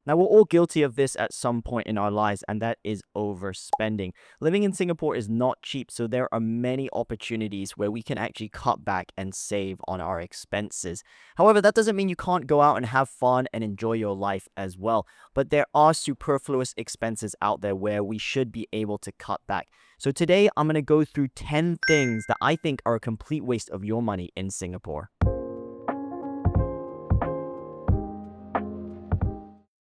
Now, we're all guilty of this at some point in our lives, and that is overspending. Living in Singapore is not cheap, so there are many opportunities where we can actually cut back and save on our expenses. However, that doesn't mean you can't go out and have fun and enjoy your life as well. But there are superfluous expenses out there where we should be able to cut back. So today, I'm going to go through 10 things that I think are a complete waste of your money in Singapore.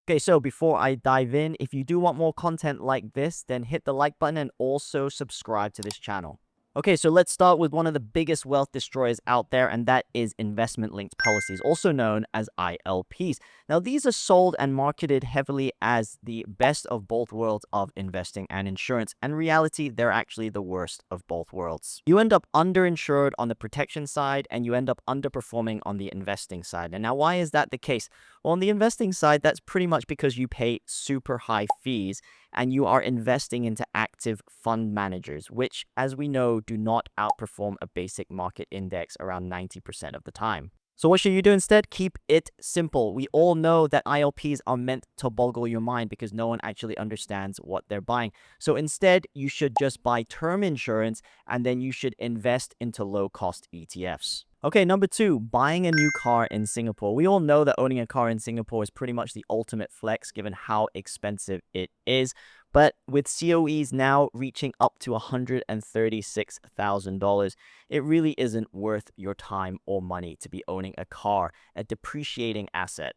Okay, so before I dive in, if you do want more content like this, then hit the like button and also subscribe to this channel. Okay, so let's start with one of the biggest wealth destroyers out there, and that is investment-linked policies, also known as ILPs. Now, these are sold and marketed heavily as the best of both worlds of investing and insurance. And in reality, they're actually the worst of both worlds. You end up underinsured on the protection side, and you end up underperforming on the investing side. And now, why is that the case? Well, on the investing side, that's pretty much because you pay super high fees and you are investing into active fund managers, which, as we know, do not outperform a basic market index around 90% of the time. So what should you do instead? Keep it simple. We all know that ILPs are meant to boggle your mind because no one actually understands what they're buying. So instead, you should just buy term insurance and then you should invest into low-cost ETFs. Okay, number two, buying a new car in Singapore. We all know that owning a car in Singapore is pretty much the ultimate flex given how expensive it is. But with COEs now reaching up to $136,000, it really isn't worth your time or money to be owning a car, a depreciating asset.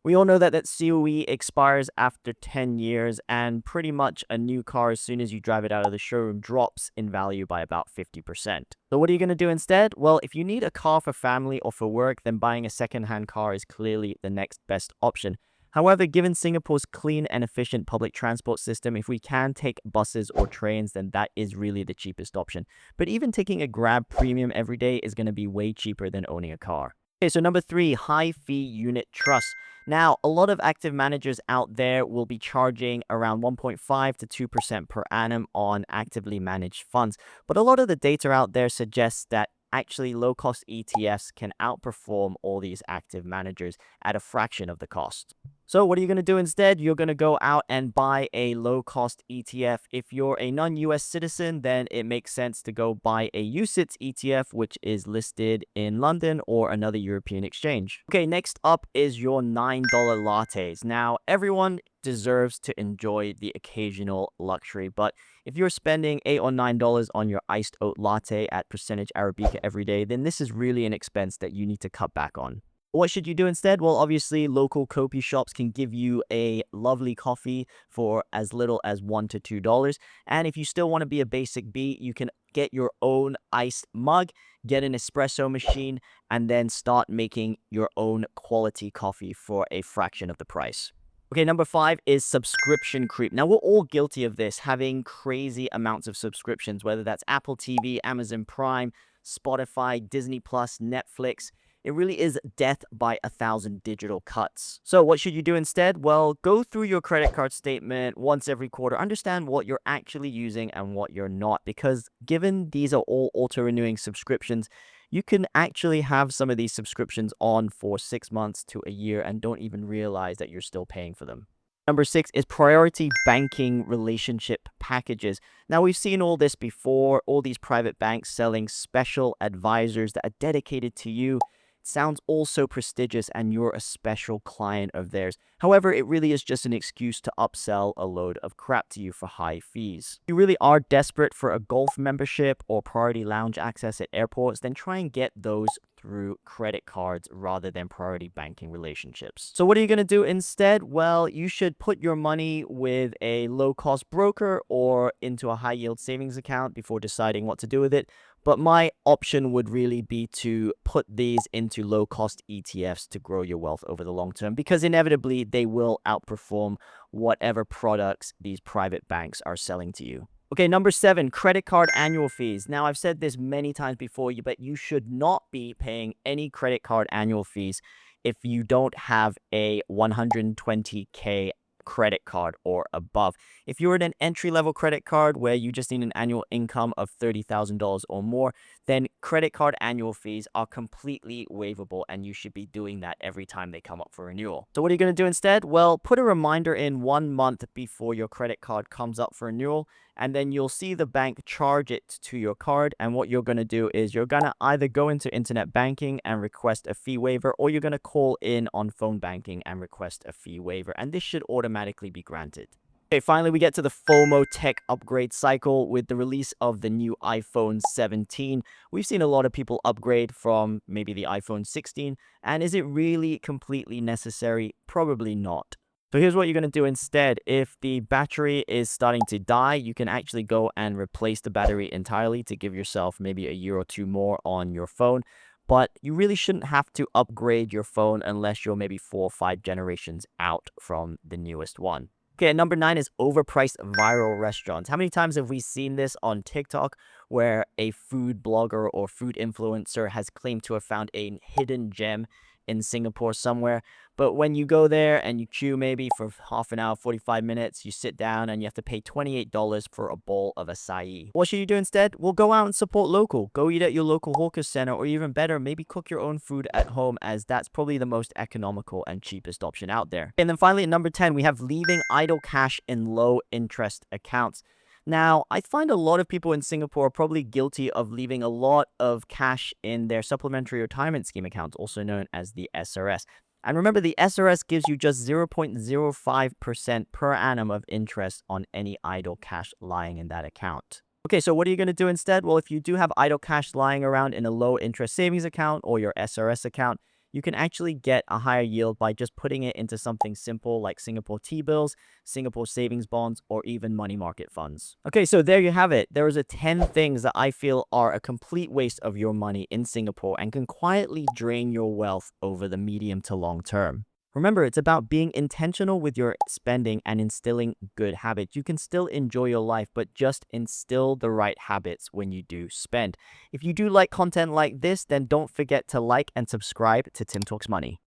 We all know that COE expires after 10 years, and pretty much a new car, as soon as you drive it out of the showroom, drops in value by about 50%. So what are you going to do instead? Well, if you need a car for family or for work, then buying a second-hand car is clearly the next best option. However, given Singapore's clean and efficient public transport system, if we can take buses or trains, then that is really the cheapest option. But even taking a Grab Premium every day is going to be way cheaper than owning a car. Okay, so number three, high fee unit trust. Now, a lot of active managers out there will be charging around 1.5 to 2% per annum on actively managed funds. But a lot of the data out there suggests that actually low-cost ETFs can outperform all these active managers at a fraction of the cost. So what are you going to do instead? You're going to go out and buy a low-cost ETF. If you're a non-US citizen, then it makes sense to go buy a UCITS ETF, which is listed in London or another European exchange. Okay, next up is your $9 lattes. Now, everyone deserves to enjoy the occasional luxury, but if you're spending $8 or $9 on your iced oat latte at Percentage Arabica every day, then this is really an expense that you need to cut back on. What should you do instead? Well, obviously, local coffee shops can give you a lovely coffee for as little as $1 to $2. And if you still want to be a basic B, you can get your own iced mug, get an espresso machine, and then start making your own quality coffee for a fraction of the price. Okay, number five is subscription creep. Now, we're all guilty of this, having crazy amounts of subscriptions, whether that's Apple TV, Amazon Prime, Spotify, Disney Plus, Netflix. It really is death by 1,000 digital cuts. So what should you do instead? Well, go through your credit card statement once every quarter. Understand what you're actually using and what you're not. Because given these are all auto-renewing subscriptions, you can actually have some of these subscriptions on for 6 months to a year and don't even realize that you're still paying for them. Number six is priority banking relationship packages. Now, we've seen all this before, all these private banks selling special advisors that are dedicated to you. Sounds also prestigious and you're a special client of theirs. However, it really is just an excuse to upsell a load of crap to you for high fees. If you really are desperate for a golf membership or priority lounge access at airports, then try and get those through credit cards rather than priority banking relationships. So what are you going to do instead? Well, you should put your money with a low-cost broker or into a high-yield savings account before deciding what to do with it. But my option would really be to put these into low-cost ETFs to grow your wealth over the long term, because inevitably they will outperform whatever products these private banks are selling to you. Okay, number seven, credit card annual fees. Now, I've said this many times before, but you should not be paying any credit card annual fees if you don't have a 120K credit card or above. If you're in an entry-level credit card where you just need an annual income of $30,000 or more, then credit card annual fees are completely waivable, and you should be doing that every time they come up for renewal. So what are you going to do instead? Well, put a reminder in 1 month before your credit card comes up for renewal, and then you'll see the bank charge it to your card. And what you're going to do is you're going to either go into internet banking and request a fee waiver, or you're going to call in on phone banking and request a fee waiver, and this should automatically be granted. Okay, finally, we get to the FOMO tech upgrade cycle with the release of the new iPhone 17. We've seen a lot of people upgrade from maybe the iPhone 16, and is it really completely necessary? Probably not. So here's what you're going to do instead. If the battery is starting to die, you can actually go and replace the battery entirely to give yourself maybe a year or two more on your phone. But you really shouldn't have to upgrade your phone unless you're maybe 4 or 5 generations out from the newest one. Okay, and number 9 is overpriced viral restaurants. How many times have we seen this on TikTok where a food blogger or food influencer has claimed to have found a hidden gem in Singapore somewhere? But when you go there and you queue maybe for half an hour, 45 minutes, you sit down and you have to pay $28 for a bowl of acai. What should you do instead? Well, go out and support local. Go eat at your local hawker center, or even better, maybe cook your own food at home, as that's probably the most economical and cheapest option out there. And then finally, at number 10, we have leaving idle cash in low interest accounts. Now, I find a lot of people in Singapore are probably guilty of leaving a lot of cash in their supplementary retirement scheme accounts, also known as the SRS. And remember, the SRS gives you just 0.05% per annum of interest on any idle cash lying in that account. Okay, so what are you going to do instead? Well, if you do have idle cash lying around in a low interest savings account or your SRS account, you can actually get a higher yield by just putting it into something simple like Singapore T-bills, Singapore savings bonds, or even money market funds. Okay, so there you have it. There are 10 things that I feel are a complete waste of your money in Singapore and can quietly drain your wealth over the medium to long term. Remember, it's about being intentional with your spending and instilling good habits. You can still enjoy your life, but just instill the right habits when you do spend. If you do like content like this, then don't forget to like and subscribe to Tim Talks Money.